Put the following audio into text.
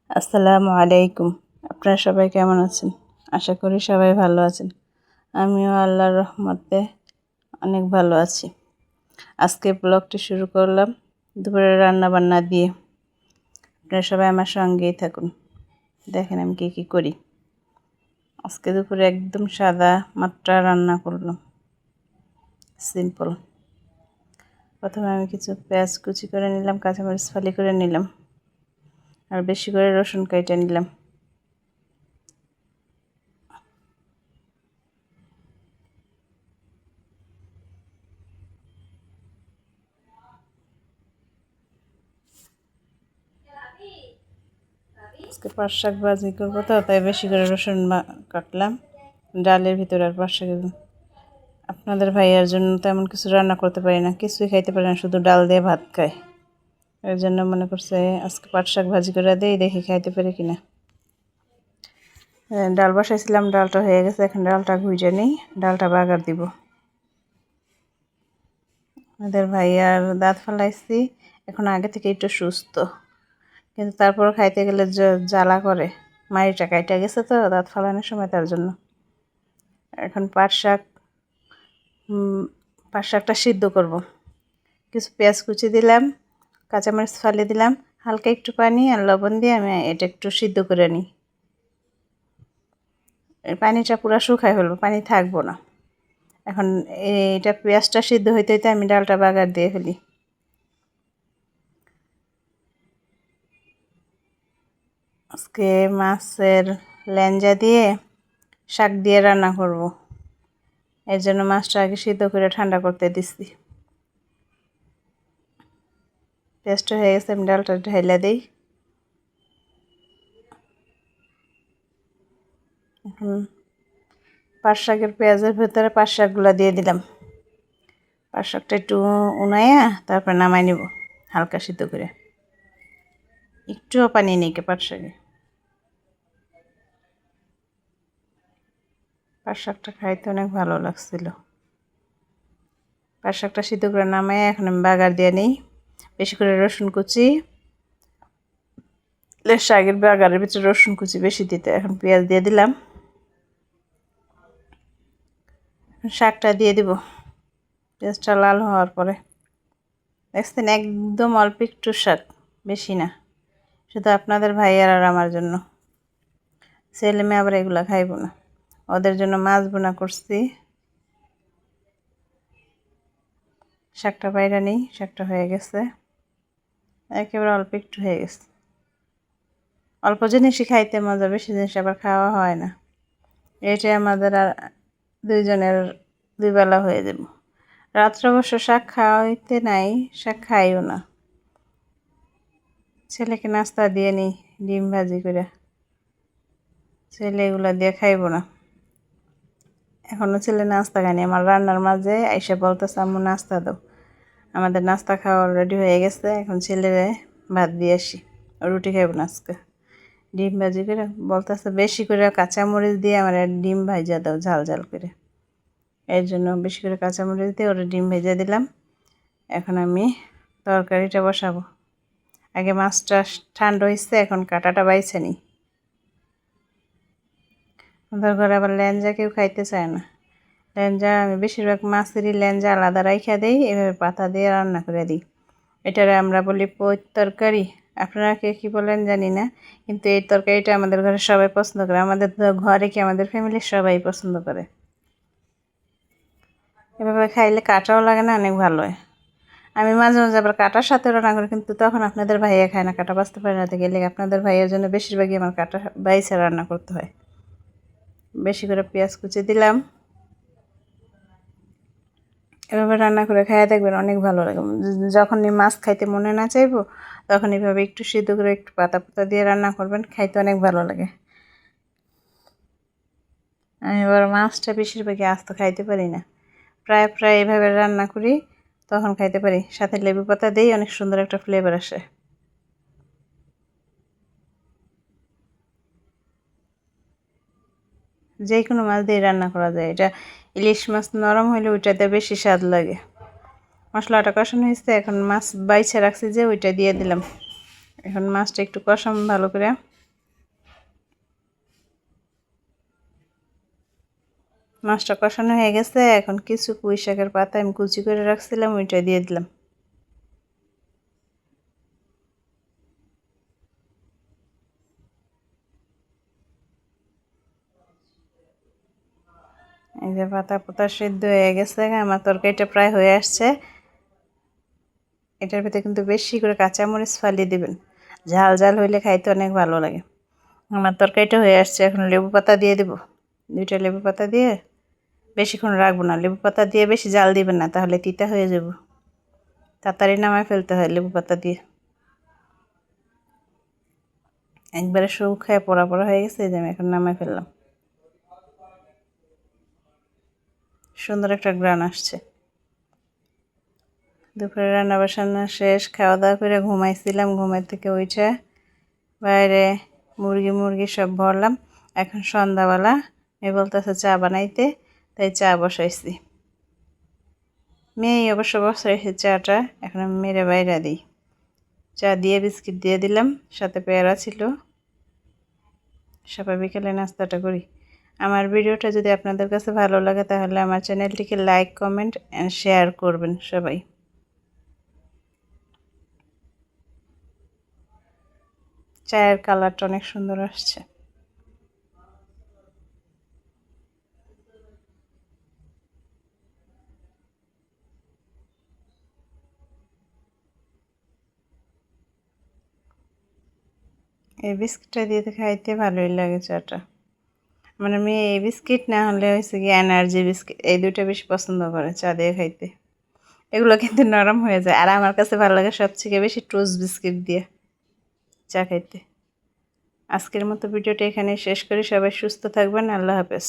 আসসালামু আলাইকুম। আপনারা সবাই কেমন আছেন? আশা করি সবাই ভালো আছেন। আমিও আল্লাহর রহমতে অনেক ভালো আছি। আজকে ব্লগটি শুরু করলাম দুপুরের রান্নাবান্না দিয়ে। আপনারা সবাই আমার সঙ্গেই থাকুন। দেখেন আমি কী করি। আজকে দুপুরে একদম সাদা মাত্রা রান্না করলাম, সিম্পল। প্রথমে আমি কিছু পেঁয়াজ কুচি করে নিলাম, কাঁচামরিচ ফালি করে নিলাম, আর বেশি করে রসুন কেটে নিলাম। আজকে পাট শাক ভাজি করবো, তো তাই বেশি করে রসুন কাটলাম ডালের ভিতরে। আর পাট শাকের আপনাদের ভাইয়ার জন্য তেমন কিছু রান্না করতে পারি না, কিছুই খাইতে পারি না, শুধু ডাল দিয়ে ভাত খায়। এর জন্য মনে করছে আজকে পাট শাক ভাজি করে দিই, দেখি খাইতে পারি কিনা। ডাল বসাইছিলাম, ডালটা হয়ে গেছে, এখন ডালটা ভুজে নিই, ডালটা বাগার দিব। আমাদের ভাইয়ার দাঁত ফেলাইছি, এখন আগে থেকে একটু সুস্থ, কিন্তু তারপর খাইতে গেলে জ্বালা করে। মাড়িটা কাইটা গেছে তো দাঁত ফালানোর সময়, তার জন্য। এখন পাট শাকটা সিদ্ধ করব। কিছু পেঁয়াজ কুচি দিলাম, কাঁচামরিচ ফালি দিলাম, হালকা একটু পানি আর লবণ দিয়ে আমি এটা একটু সিদ্ধ করে নিই। এই পানিটা পুরো শুকায় ফেলবো, পানি থাকবো না। এখন এটা পেঁয়াজটা সিদ্ধ হইতে হইতে আমি ডালটা বাগার দিয়ে ফেলি। আজকে মাছের ল্যাঞ্জা দিয়ে শাক দিয়ে রান্না করব। এর জন্য মাছটা আগে সিদ্ধ করে ঠান্ডা করতে দিচ্ছি। পেঁয়াজটা হয়ে গেছে, আমি ডালটা ঢাইলা দিই। এখন পাট শাকের পেঁয়াজের ভেতরে পাট শাকগুলো দিয়ে দিলাম। পাট শাকটা একটু উনাইয়া তারপর নামাই নিব, হালকা সিদ্ধ করে। একটুও পানি নেই পাট শাকে। পাট শাকটা খাইতে অনেক ভালো লাগছিল। পাট শাকটা সিদ্ধ করে নামাই এখন আমি বাগার দিয়ে নিই। বেশি করে রসুন কুচি, শাকের বাগারের ভিতরে রসুন কুচি বেশি দিতে। এখন পেঁয়াজ দিয়ে দিলাম, শাকটা দিয়ে দিব। পেঁয়াজটা লাল হওয়ার পরে দেখছেন, একদম অল্প একটু শাক, বেশি না, শুধু আপনাদের ভাইয়ার আর আমার জন্য। ছেলে মেয়ে আবার এগুলো খাইব না, ওদের জন্য মাছ বোনা করছি। শাকটা বাইরে নেই, শাকটা হয়ে গেছে, একেবারে অল্প একটু হয়ে গেছে। অল্প জিনিসই খাইতে মজা, বেশি জিনিস আবার খাওয়া হয় না। এটাই আমাদের আর দুইজনের দুই বেলা হয়ে যাব। রাত্রে অবশ্য শাক খাওয়াইতে নাই, শাক খাইও না। ছেলেকে নাস্তা দিয়ে নিই ডিম ভাজি করে, ছেলে এগুলো দিয়ে খাইব না। এখনও ছেলে নাস্তা খায়নি, আমার রান্নার মাঝে আইসা বলতেছে আম্মু নাস্তা দাও। আমাদের নাস্তা খাওয়া রেডি হয়ে গেছে, এখন ছেলেরে ভাত দিয়ে আসি, রুটি খাইব না আজকে। ডিম ভাজি করে বলতেছে বেশি করে কাঁচামরিচ দিয়ে আমার ডিম ভাজা দাও, ঝাল ঝাল করে। এর জন্য বেশি করে কাঁচামরিচ দিয়ে ওরা ডিম ভেজে দিলাম। এখন আমি তরকারিটা বসাবো। আগে মাছটা ঠান্ডা হয়েছে, এখন কাঁটাটা বাইছে নিই। আমাদের ঘরে আবার ল্যাঞ্জা কেউ খাইতে চায় না। ল্যাঞ্জা আমি বেশিরভাগ মাছেরই ল্যাঞ্জা আলাদা রাইখা দিই, এভাবে পাতা দিয়ে রান্না করে দিই। এটারে আমরা বলি পৈত তরকারি। আপনারা কে কী বলেন জানি না, কিন্তু এই তরকারিটা আমাদের ঘরে সবাই পছন্দ করে। আমাদের ঘরে কি আমাদের ফ্যামিলির সবাই পছন্দ করে। এভাবে খাইলে কাঁটাও লাগে না, অনেক ভালো হয়। আমি মাঝে মাঝে আবার কাঁটার সাথে রান্না করি, কিন্তু তখন আপনাদের ভাইয়া খায় না, কাঁটা বাঁচতে পারে না, গেলে আপনাদের ভাইয়ের জন্য বেশিরভাগই আমার কাঁটা বাইছে রান্না করতে হয়। বেশি করে পেঁয়াজ কুচি দিলাম। এভাবে রান্না করে খাইয়া দেখবেন, অনেক ভালো লাগে। যখনই মাছ খাইতে মনে না চাইবো, তখন এভাবে একটু সিদ্ধ করে একটু পাতা পাতা দিয়ে রান্না করবেন, খাইতে অনেক ভালো লাগে। আমি এবার মাছটা বেশিরভাগই আস্ত খাইতে পারি না, প্রায় প্রায় এভাবে রান্না করি, তখন খাইতে পারি। সাথে লেবু পাতা দিই, অনেক সুন্দর একটা ফ্লেভার আসে। যে কোনো মাছ দিয়ে রান্না করা যায়। এটা ইলিশ মাছ নরম হইলে ওইটাতে বেশি স্বাদ লাগে। মশলাটা কষানো হয়েছে, এখন মাছ বাইছে রাখছি যে ওইটা দিয়ে দিলাম। এখন মাছটা একটু কষাম ভালো করে। মাছটা কষানো হয়ে গেছে। এখন কিছু পুঁই শাকের পাতা আমি কুচি করে রাখছিলাম, ওইটা দিয়ে দিলাম। এই যে পাতা পোতা সিদ্ধ হয়ে গেছে, আমার তরকারিটা প্রায় হয়ে আসছে। এটার ভিতরে কিন্তু বেশি করে কাঁচামরিচ ফালিয়ে দিবেন, ঝাল ঝাল হইলে খাইতে অনেক ভালো লাগে। আমার তরকারিটা হয়ে আসছে, এখন লেবু পাতা দিয়ে দেব। 2টা লেবু পাতা দিয়ে বেশিক্ষণ রাখবো না। লেবু পাতা দিয়ে বেশি জাল দিবেন না, তাহলে তিতা হয়ে যাব। তাড়াতাড়ি নামায় ফেলতে হয় লেবু পাতা দিয়ে। একবারে শুকায় পোড়া পোড়া হয়ে গেছে, যে আমি এখন নামায় ফেললাম। সুন্দর একটা গ্রান আসছে। দুপুরে রান্না বান্না শেষ, খাওয়া দাওয়া করে ঘুমাইছিলাম। ঘুমের থেকে উঠে বাইরে মুরগি সব ভরলাম। এখন সন্ধ্যাবেলা মেয়ে বলতেছে চা বানাইতে, তাই চা বসাইছি। মেয়ে অবশ্য বসাইছে চাটা, এখন আমি মেরে বাইরে দিই। চা দিয়ে বিস্কিট দিয়ে দিলাম, সাথে পেয়ারা ছিল। সবাই বিকেলে নাস্তাটা করি। আমার ভিডিওটা যদি আপনাদের কাছে ভালো লাগে তাহলে আমার চ্যানেলটিকে লাইক, কমেন্ট অ্যান্ড শেয়ার করবেন সবাই। চায়ের কালারটা অনেক সুন্দর আসছে। এই বিস্কিটটা দিয়ে তো খাইতে ভালোই লাগে চাটা। মানে মেয়ে এই বিস্কিট না হলে হয়েছে কি এনার্জি বিস্কিট, এই দুটো বেশি পছন্দ করে চা দিয়ে খাইতে। এগুলো কিন্তু নরম হয়ে যায়, আর আমার কাছে ভালো লাগে সবথেকে বেশি টোস্ট বিস্কিট দিয়ে চা খাইতে। আজকের মতো ভিডিওটা এখানে শেষ করি। সবাই সুস্থ থাকবেন। আল্লাহ হাফেজ।